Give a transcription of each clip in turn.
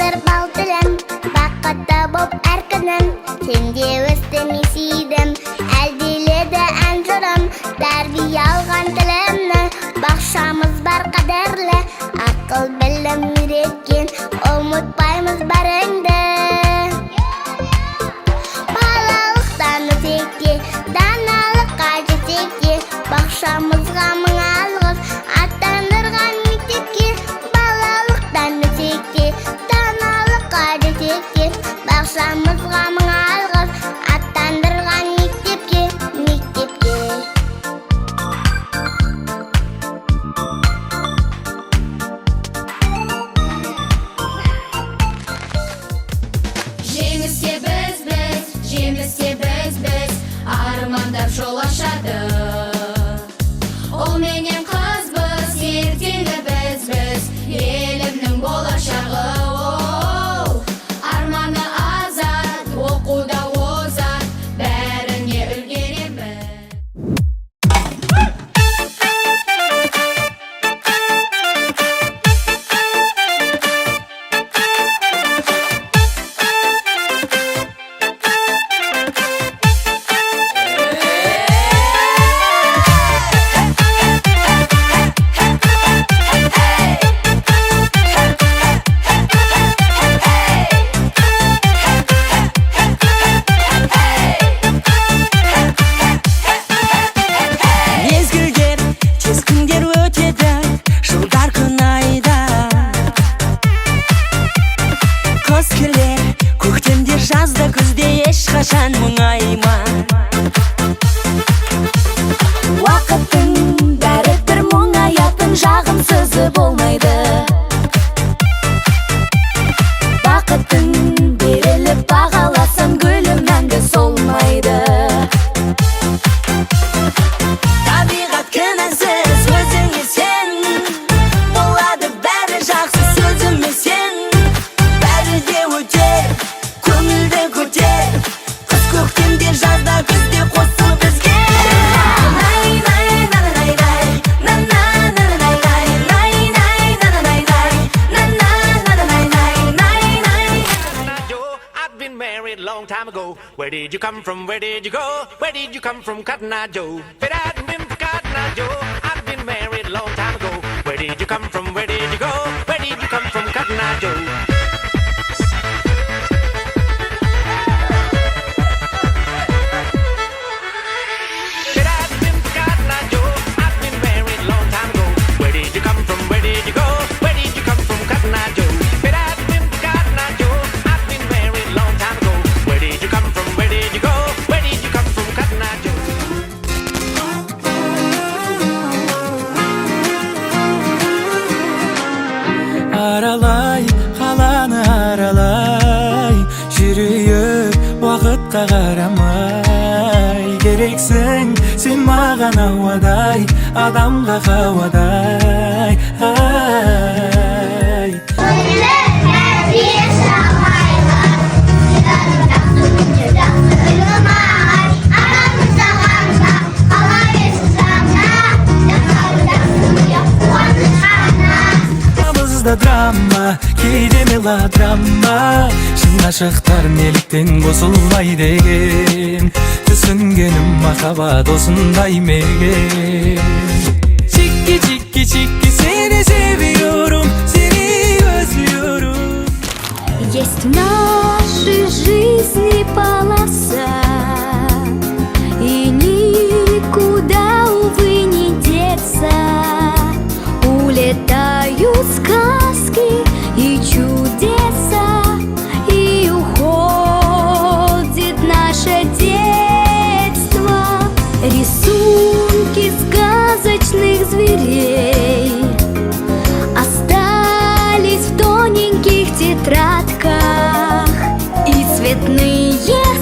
Болыр бал тілім, бақытты боп әр күнім. Сенде өстім есейдім, әлдиледі ән жырым. Тәрбие алған тілімні, бақшамыз бар қадірлі. Ақыл білім үйреткен, ұмытпаймыз бәріңді. Балалықтан өтекте, даналыққа жетекте, бақшамызға мың алғыс аттандырған мектепке. Балалықтан өтекте, даналыққа жетекте, бақшамызға мың алғыс аттандырған мектепке. Жеңіске біз, армандап жол ашады. Ол менен қызбыз, ертеңі біз, елімнің болашағы. Арманы азат, оқуда озат, бәріне үлгеремін. Жазда күзде ешқашан мұңайма. Уақыттың бәрібір мұңаятын жағымсызы болмайды. Бақыттың беріліп бағаласын, гүлім мәңгі солмайды. Табиғат кінәсіз, өзіңе сен, болады бәрі жақсы, сөзіме сен. Бәрі де өтер, көңілді көтер, қыс көктемде, жазда күзде қосыл бізге. I've been married a long time ago. Where did you come from? Where did you go? Where did you come from, Cotton Eye Joe? Cotton Eye Joe. I've been married a long time ago. Where did you come from? Where did you go? Where did you come from, Cotton Eye Joe? Аралай, қаланы аралай, жүрейік уақытқа қарамай. Керексің сен маған ауадай, адамға қауадай. Драма, кейде мелодрама, шын ғашықтар неліктен қосылмай деген. Түсінгенім махаббат осындай мекен. Чики, чики, чики, сені seviyorum, сені özlüyorum. Есть в нашей жизни полоса, и никуда, увы, не деться. Улетают сказки и чудеса, и уходит наше детство. Рисунки сказочных зверей остались в тоненьких тетрадках, и цветные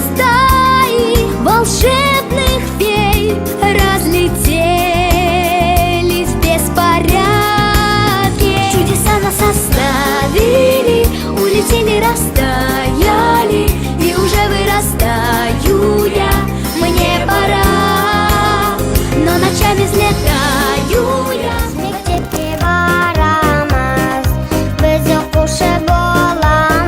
стаи волшебных фей разлетелись в беспорядке. Чудеса нас оставили, улетели, растаяли, и уже вырастаю я, мне пора, но ночами взлетаю я. Мектепке барамыз, біз оқушы боламыз.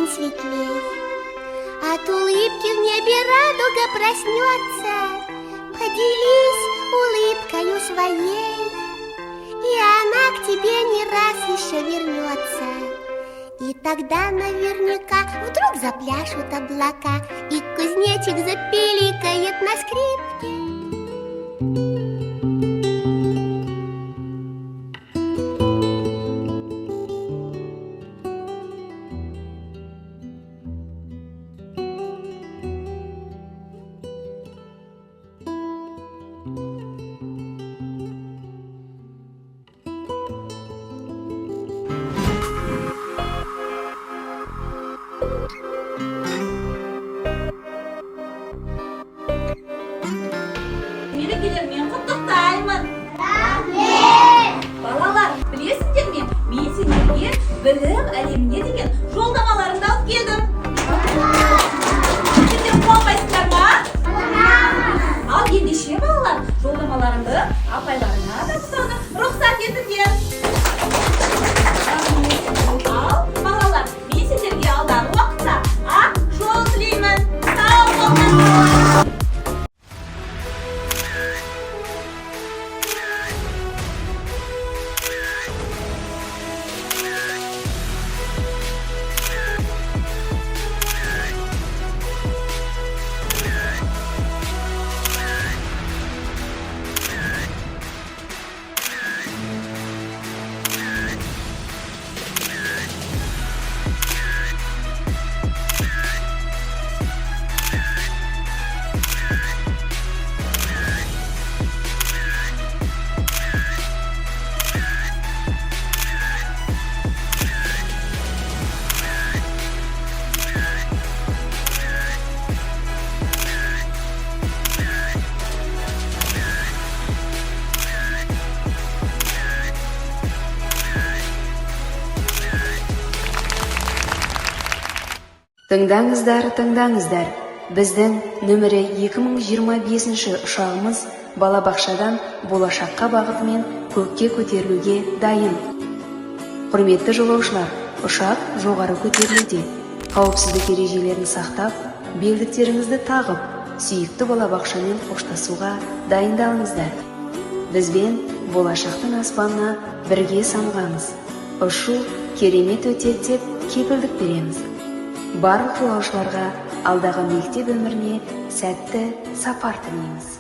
день светлей. От улыбки в небе радуга проснется. Поделись улыбкою своей, и она к тебе не раз еще вернется. И тогда наверняка вдруг запляшут облака, и кузнечик запиликает на скрипке. Мерекелермен құттықтаймын. Балалар, білесіздер ме? Мен сендерге білім әлеміне деген жолдамаларымды алып келдім. Сендер қуанбайсыңдар ма? Ал ендеше балалар, жолдамаларымды апайларына тапсыруды рұқсат етіңдер. Ал балалар, мен сендерге алдағы уақытта ақ жол тілеймін. Сау болыңыздар. Тыңдаңыздар, біздің нөмірі 2025 ұшағымыз балабақшадан болашаққа бағытымен көкке көтерілуге дайын. Құрметті жолаушылар, ұшақ жоғары көтерілуде. Қауіпсіздік ережелерін сақтап, белдіктеріңізді тағып, сүйікті балабақшамен қоштасуға дайындалыңыздар. Бізбен болашақтың аспанына бірге самғаңыз. Ұшу керемет өтеді деп кепілдік береміз. Барлық жолаушыларға алдағы мектеп өміріне сәтті сапар тілейміз.